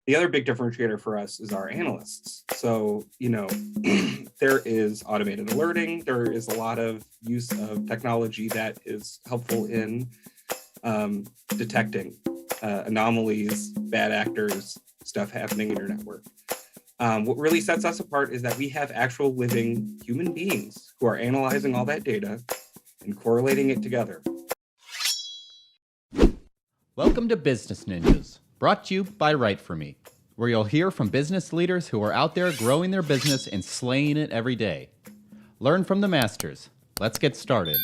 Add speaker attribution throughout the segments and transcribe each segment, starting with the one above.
Speaker 1: The other big differentiator for us is our analysts. So, there is automated alerting. There is a lot of use of technology that is helpful in detecting anomalies, bad actors, stuff happening in your network. What really sets us apart is that we have actual living human beings who are analyzing all that data and correlating it together.
Speaker 2: Welcome to Business Ninjas, brought to you by WriteForMe, where you'll hear from business leaders who are out there growing their business and slaying it every day. Learn from the masters. Let's get started.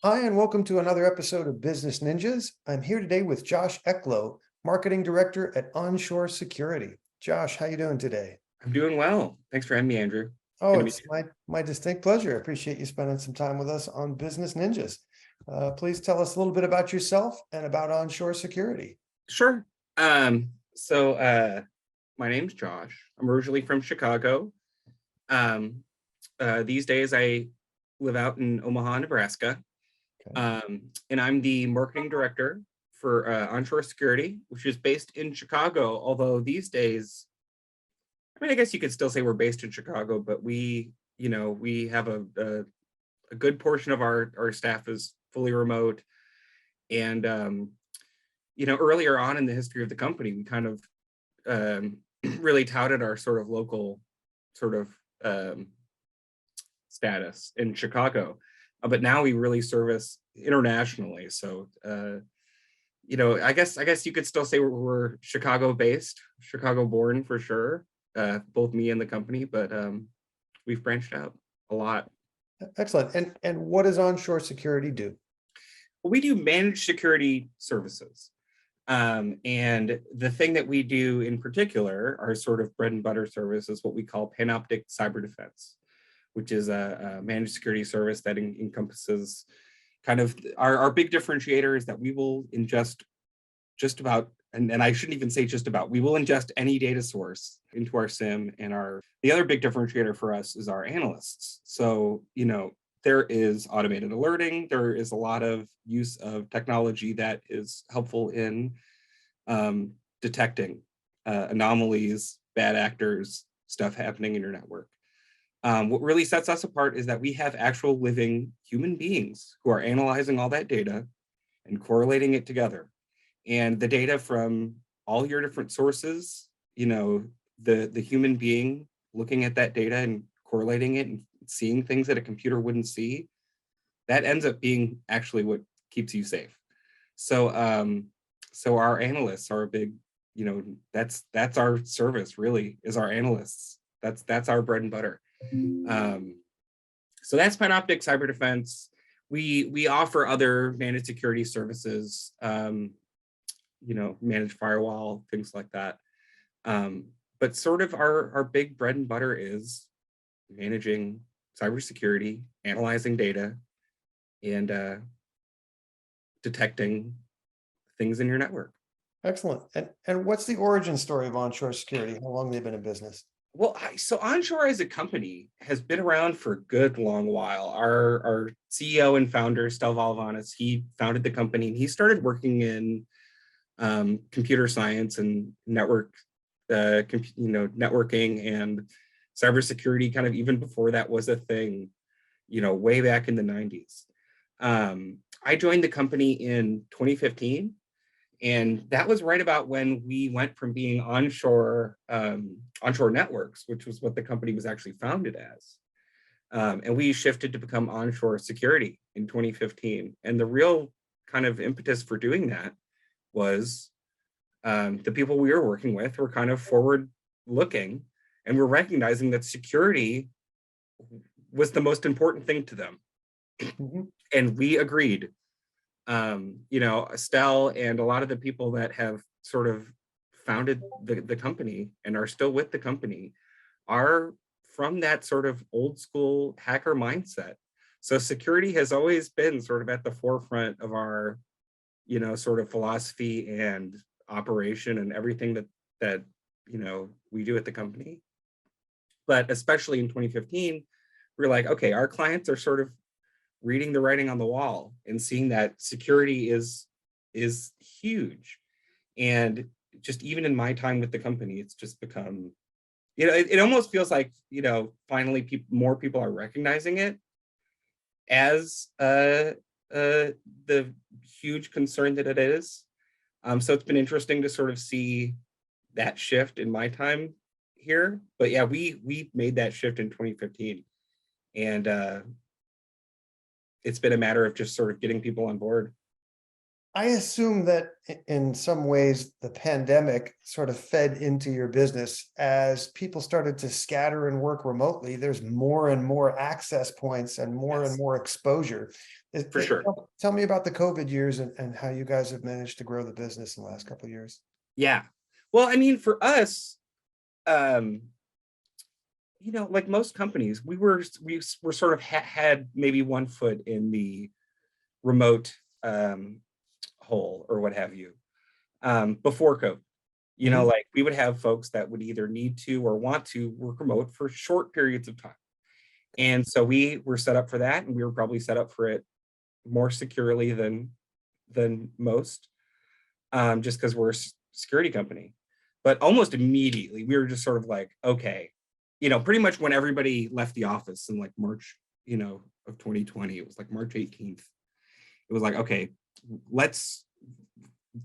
Speaker 3: Hi, and welcome to another episode of Business Ninjas. I'm here today with Josh Eklow, Marketing Director at OnShore Security. Josh, how you doing today?
Speaker 1: I'm doing well. Thanks for having me, Andrew.
Speaker 3: Oh, it's my distinct pleasure. I appreciate you spending some time with us on Business Ninjas. Please tell us a little bit about yourself and about OnShore Security.
Speaker 1: Sure. My name's Josh. I'm originally from Chicago. These days I live out in Omaha, Nebraska.
Speaker 3: Okay.
Speaker 1: And I'm the marketing director for OnShore Security, which is based in Chicago. Although these days, I guess you could still say we're based in Chicago, but we have a good portion of our staff is fully remote. And, earlier on in the history of the company, we kind of really touted our sort of local status in Chicago. But now we really service internationally. So, I guess you could still say we're Chicago based, Chicago born for sure. Both me and the company, but we've branched out a lot.
Speaker 3: Excellent. And what does OnShore Security do?
Speaker 1: Well, we do managed security services. And the thing that we do in particular, our sort of bread and butter service, is what we call Panoptic Cyberdefense, which is a managed security service that encompasses kind of our big differentiator is that we will ingest just about, and I shouldn't even say just about, we will ingest any data source into our SIEM. And the other big differentiator for us is our analysts. So, there is automated alerting. There is a lot of use of technology that is helpful in detecting anomalies, bad actors, stuff happening in your network. What really sets us apart is that we have actual living human beings who are analyzing all that data and correlating it together. And the data from all your different sources, the human being looking at that data and correlating it and seeing things that a computer wouldn't see, that ends up being actually what keeps you safe. So our analysts are a big, that's our service really, is our analysts. That's our bread and butter. So that's Panoptic Cyberdefense. We offer other managed security services, managed firewall, things like that. But sort of our big bread and butter is managing cybersecurity, analyzing data, and detecting things in your network.
Speaker 3: Excellent. And what's the origin story of OnShore Security? How long have they been in business?
Speaker 1: Well, so OnShore as a company has been around for a good long while. Our CEO and founder, Stel Valvanis, he founded the company and he started working in computer science and networking and cybersecurity kind of even before that was a thing, way back in the 90s. I joined the company in 2015. And that was right about when we went from being onshore networks, which was what the company was actually founded as. And we shifted to become OnShore Security in 2015. And the real kind of impetus for doing that was the people we were working with were kind of forward looking and were recognizing that security was the most important thing to them. Mm-hmm. And we agreed. Estelle and a lot of the people that have sort of founded the company and are still with the company are from that sort of old school hacker mindset. So security has always been sort of at the forefront of our, sort of philosophy and operation and everything that we do at the company. But especially in 2015, we're like, okay, our clients are sort of reading the writing on the wall and seeing that security is huge. And just even in my time with the company, it's just become, it almost feels like, finally more people are recognizing it as the huge concern that it is. So it's been interesting to sort of see that shift in my time here. But yeah, we made that shift in 2015, and it's been a matter of just sort of getting people on board.
Speaker 3: I assume that in some ways, the pandemic sort of fed into your business as people started to scatter and work remotely. There's more and more access points and more and more exposure.
Speaker 1: For sure.
Speaker 3: Tell me about the COVID years and how you guys have managed to grow the business in the last couple of years.
Speaker 1: Yeah. Well, I mean, for us, like most companies, we were sort of had maybe one foot in the remote hole or what have you before COVID. Like we would have folks that would either need to or want to work remote for short periods of time. And so we were set up for that, and we were probably set up for it more securely than most, just because we're a security company. But almost immediately, we were just sort of like, okay, pretty much when everybody left the office in like March, of 2020, it was like March 18th. It was like, okay, let's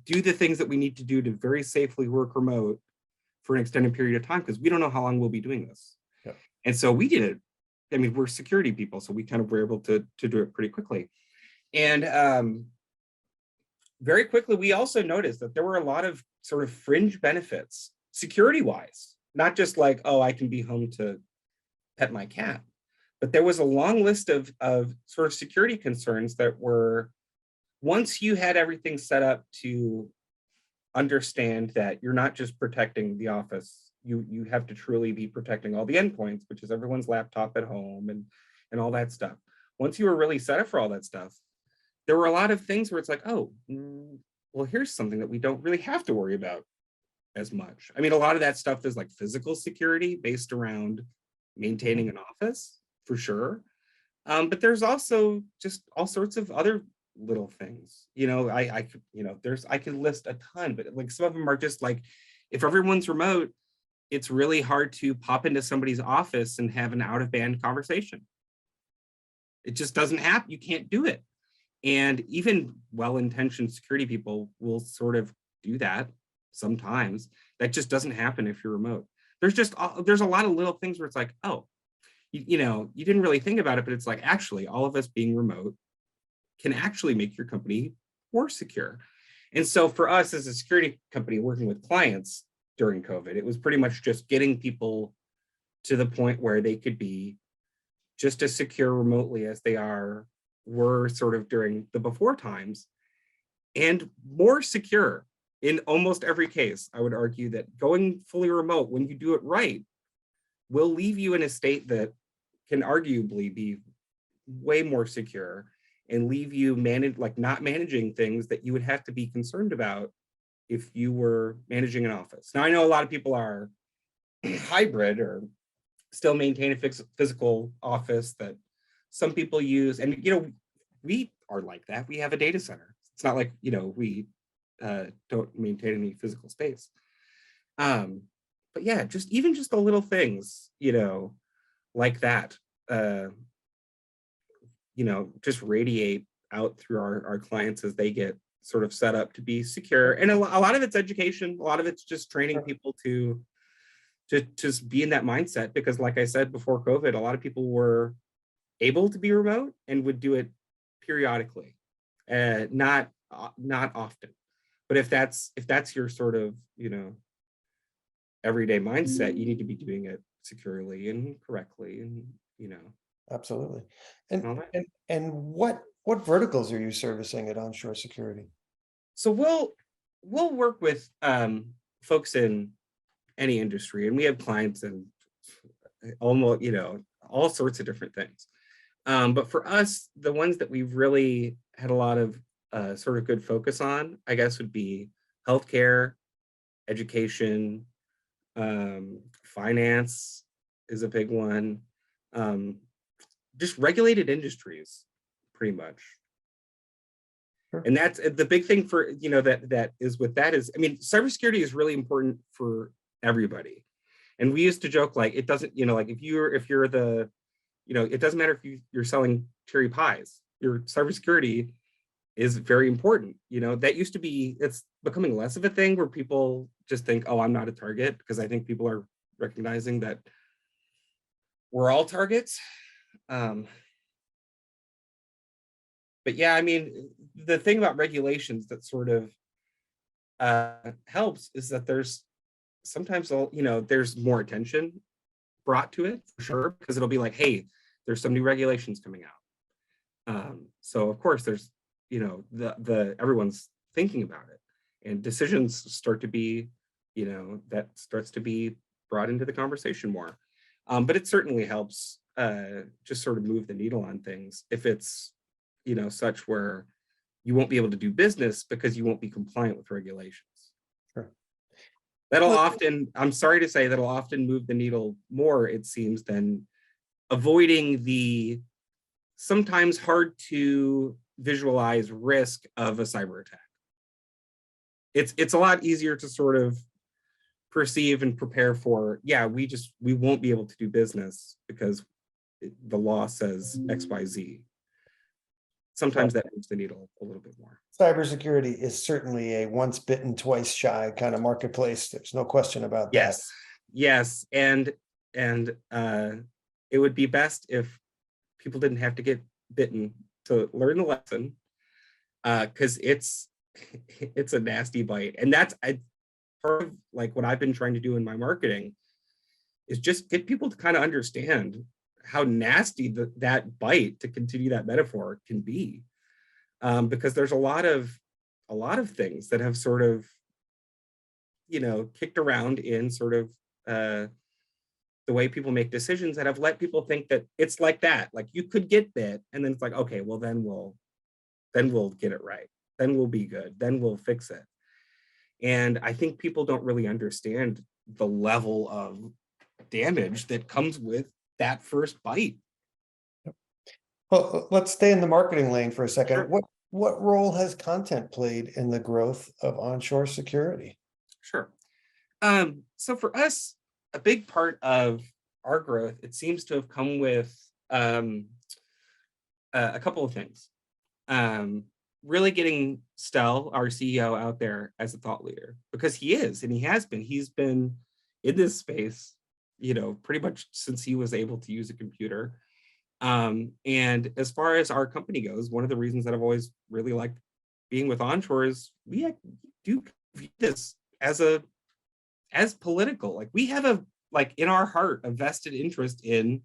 Speaker 1: do the things that we need to do to very safely work remote for an extended period of time, because we don't know how long we'll be doing this.
Speaker 3: Yeah.
Speaker 1: And so we did it. I mean, we're security people, so we kind of were able to do it pretty quickly. And very quickly, we also noticed that there were a lot of sort of fringe benefits, security-wise, not just like, oh, I can be home to pet my cat, but there was a long list of sort of security concerns that were, once you had everything set up to understand that you're not just protecting the office, you have to truly be protecting all the endpoints, which is everyone's laptop at home and all that stuff. Once you were really set up for all that stuff, there were a lot of things where it's like, oh, well, here's something that we don't really have to worry about as much. I mean, a lot of that stuff is like physical security based around maintaining an office, for sure. But there's also just all sorts of other little things. I could list a ton, but like some of them are just like, if everyone's remote, it's really hard to pop into somebody's office and have an out-of-band conversation. It just doesn't happen. You can't do it. And even well-intentioned security people will sort of do that sometimes. That just doesn't happen if you're remote. There's a lot of little things where it's like, oh, you didn't really think about it, but it's like, actually, all of us being remote can actually make your company more secure. And so for us as a security company working with clients during COVID, it was pretty much just getting people to the point where they could be just as secure remotely as they were sort of during the before times, and more secure in almost every case. I would argue that going fully remote, when you do it right, will leave you in a state that can arguably be way more secure and leave you not managing things that you would have to be concerned about if you were managing an office. Now, I know a lot of people are hybrid or still maintain a physical office that some people use. And, we are like that. We have a data center. It's not like, we don't maintain any physical space. But yeah, just the little things, like that, just radiate out through our clients as they get sort of set up to be secure. And a lot of it's education. A lot of it's just training people to just be in that mindset, because like I said, before COVID, a lot of people were able to be remote and would do it periodically, not often. But if that's your sort of, everyday mindset, you need to be doing it securely and correctly, and
Speaker 3: Absolutely.
Speaker 1: all that.
Speaker 3: And what verticals are you servicing at OnShore Security?
Speaker 1: So we'll work with folks in any industry, and we have clients in almost all sorts of different things. But for us, the ones that we've really had a lot of sort of good focus on, I guess, would be healthcare, education, finance is a big one. Just regulated industries pretty much.
Speaker 3: Sure.
Speaker 1: And that's the big thing for, that is with that is, I mean, cybersecurity is really important for everybody. And we used to joke, like, it doesn't, like if you're the, it doesn't matter if you're selling cherry pies, your cybersecurity is very important. That used to be, it's becoming less of a thing where people just think, oh, I'm not a target, because I think people are recognizing that we're all targets. But yeah, I mean, the thing about regulations that sort of helps is that there's sometimes, there's more attention brought to it, for sure, because it'll be like, hey, there's some new regulations coming out. So of course there's, the everyone's thinking about it, and decisions start to be, that starts to be brought into the conversation more. But it certainly helps just sort of move the needle on things if it's, such where you won't be able to do business because you won't be compliant with regulations.
Speaker 3: Sure.
Speaker 1: That'll often, I'm sorry to say, that'll often move the needle more, it seems, than avoiding the sometimes hard to visualize risk of a cyber attack. It's a lot easier to sort of perceive and prepare for, yeah, we won't be able to do business because the law says XYZ. Sometimes that moves the needle a little bit more.
Speaker 3: Cybersecurity is certainly a once bitten, twice shy kind of marketplace. There's no question about that.
Speaker 1: Yes. And it would be best if people didn't have to get bitten to learn the lesson, because it's a nasty bite. And that's part of like what I've been trying to do in my marketing is just get people to kind of understand how nasty that bite, to continue that metaphor, can be, because there's a lot of things that have sort of kicked around in sort of the way people make decisions that have let people think that it's like that, like you could get bit and then it's like, okay, well then we'll get it right, then we'll be good, then we'll fix it. And I think people don't really understand the level of damage that comes with that first bite.
Speaker 3: Well, let's stay in the marketing lane for a second.
Speaker 1: Sure.
Speaker 3: What role has content played in the growth of onshore security?
Speaker 1: Sure. So for us, a big part of our growth, it seems to have come with a couple of things. Really getting Stel, our CEO, out there as a thought leader, because he is, and he has been. He's been in this space, pretty much since he was able to use a computer. And as far as our company goes, one of the reasons that I've always really liked being with Onshore is we do view this as political. Like we have in our heart, a vested interest in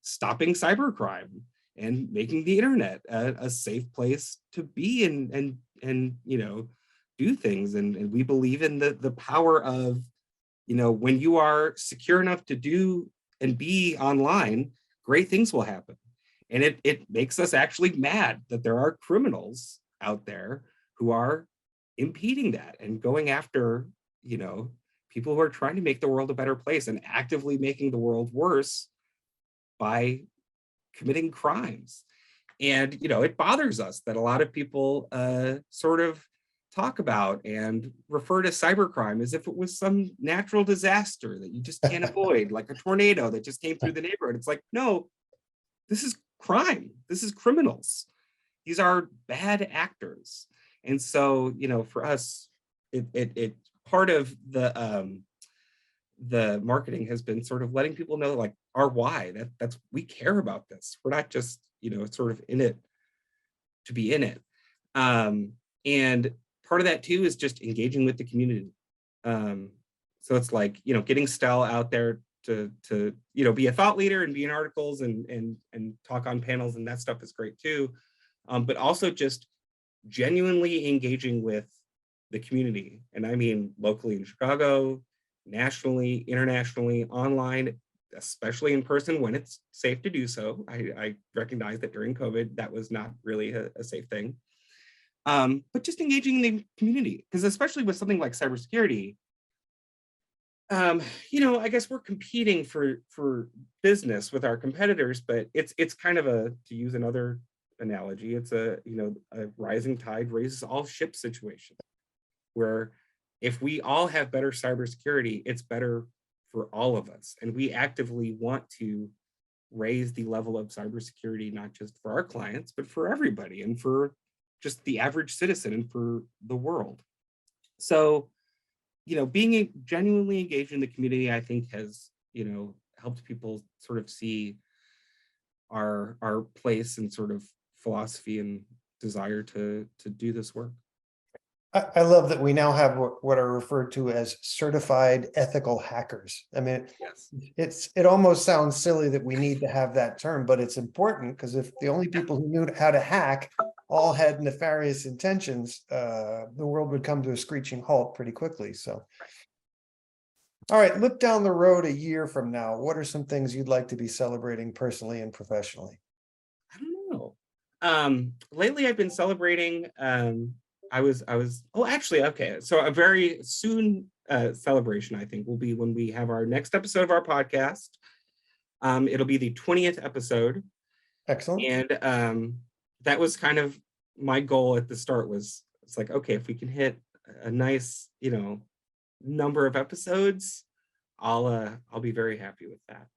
Speaker 1: stopping cybercrime and making the internet a safe place to be and do things. And we believe in the power of, when you are secure enough to do and be online, great things will happen. And it makes us actually mad that there are criminals out there who are impeding that and going after, people who are trying to make the world a better place and actively making the world worse by committing crimes. And, it bothers us that a lot of people sort of talk about and refer to cybercrime as if it was some natural disaster that you just can't avoid, like a tornado that just came through the neighborhood. It's like, no, this is crime. This is criminals. These are bad actors. And so, for us, it part of the marketing has been sort of letting people know, like, our why, that's we care about this. We're not just, sort of in it to be in it. And part of that too is just engaging with the community. So it's like, getting Stel out there to be a thought leader and be in articles and talk on panels, and that stuff is great too. But also just genuinely engaging with the community. And I mean locally in Chicago, nationally, internationally, online, especially in person when it's safe to do so. I recognize that during COVID, that was not really a safe thing. But just engaging in the community, because especially with something like cybersecurity, I guess we're competing for business with our competitors, but it's kind of to use another analogy. It's a rising tide raises all ships situation, where if we all have better cybersecurity, it's better for all of us. And we actively want to raise the level of cybersecurity, not just for our clients, but for everybody and for just the average citizen and for the world. So, being genuinely engaged in the community, I think has, helped people sort of see our place and sort of philosophy and desire to do this work.
Speaker 3: I love that we now have what are referred to as certified ethical hackers. I mean,
Speaker 1: Yes.
Speaker 3: it almost sounds silly that we need to have that term, but it's important, because if the only people who knew how to hack all had nefarious intentions, the world would come to a screeching halt pretty quickly. So, all right, look down the road a year from now. What are some things you'd like to be celebrating personally and professionally?
Speaker 1: I don't know. Lately I've been celebrating, okay. So a very soon celebration, I think, will be when we have our next episode of our podcast. It'll be the 20th episode.
Speaker 3: Excellent.
Speaker 1: And that was kind of my goal at the start. It's like, okay, if we can hit a nice, number of episodes, I'll be very happy with that.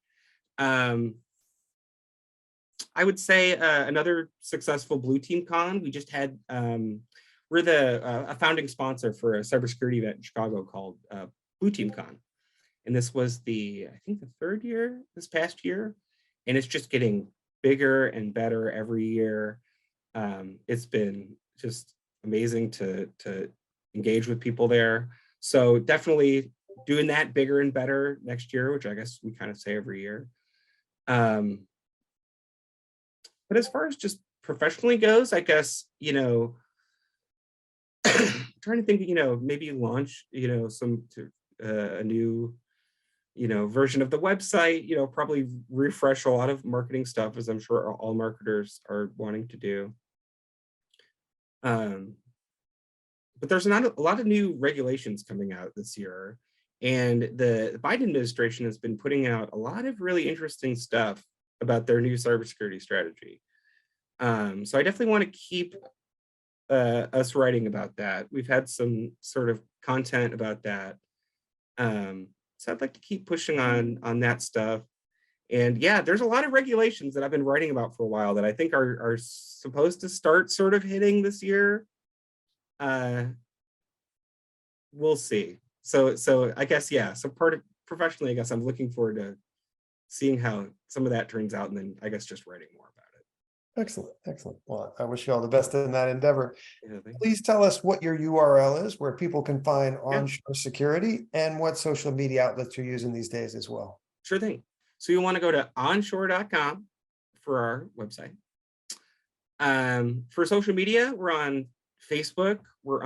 Speaker 1: I would say another successful Blue Team Con. We just had, we're a founding sponsor for a cybersecurity event in Chicago called Blue Team Con. And this was I think the third year this past year. And it's just getting bigger and better every year. It's been just amazing to engage with people there. So definitely doing that bigger and better next year, which I guess we kind of say every year. But as far as just professionally goes, I guess, trying to think, maybe launch, a new, version of the website, probably refresh a lot of marketing stuff, as I'm sure all marketers are wanting to do. But there's not a lot of new regulations coming out this year. And the Biden administration has been putting out a lot of really interesting stuff about their new cybersecurity strategy. So I definitely want to keep us writing about that. We've had some sort of content about that. So I'd like to keep pushing on that stuff. And yeah, there's a lot of regulations that I've been writing about for a while that I think are supposed to start sort of hitting this year. We'll see. So I guess, yeah, so professionally, I guess I'm looking forward to seeing how some of that turns out, and then I guess just writing more about it.
Speaker 3: Excellent. Excellent. Well, I wish you all the best in that endeavor.
Speaker 1: Yeah,
Speaker 3: Please tell us what your URL is, where people can find
Speaker 1: Yeah.
Speaker 3: OnShore Security, and what social media outlets you're using these days as well.
Speaker 1: Sure thing. So you want to go to onshore.com for our website. For social media, we're on Facebook. We're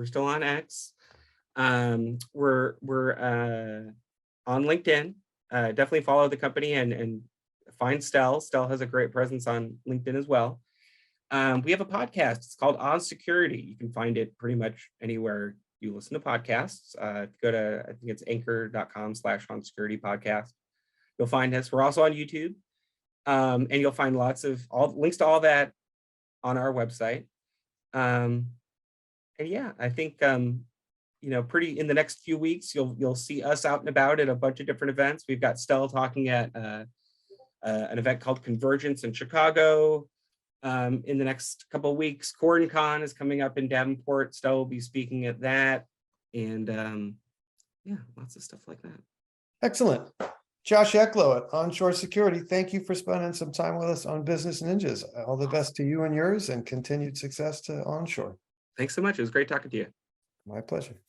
Speaker 1: still on X. We're on LinkedIn. Definitely follow the company and find Stell. Stell has a great presence on LinkedIn as well. We have a podcast. It's called On Security. You can find it pretty much anywhere you listen to podcasts. Go to, I think it's anchor.com/On Security podcast. You'll find us. We're also on YouTube. And you'll find lots of links to all that on our website. And yeah, I think pretty in the next few weeks, you'll see us out and about at a bunch of different events. We've got Stell talking at an event called Convergence in Chicago. In the next couple of weeks, CornCon is coming up in Davenport. Stell will be speaking at that, and yeah, lots of stuff like that.
Speaker 3: Excellent. Josh Eklow at OnShore Security, thank you for spending some time with us on Business Ninjas. All the best to you and yours, and continued success to OnShore.
Speaker 1: Thanks so much. It was great talking to you.
Speaker 3: My pleasure.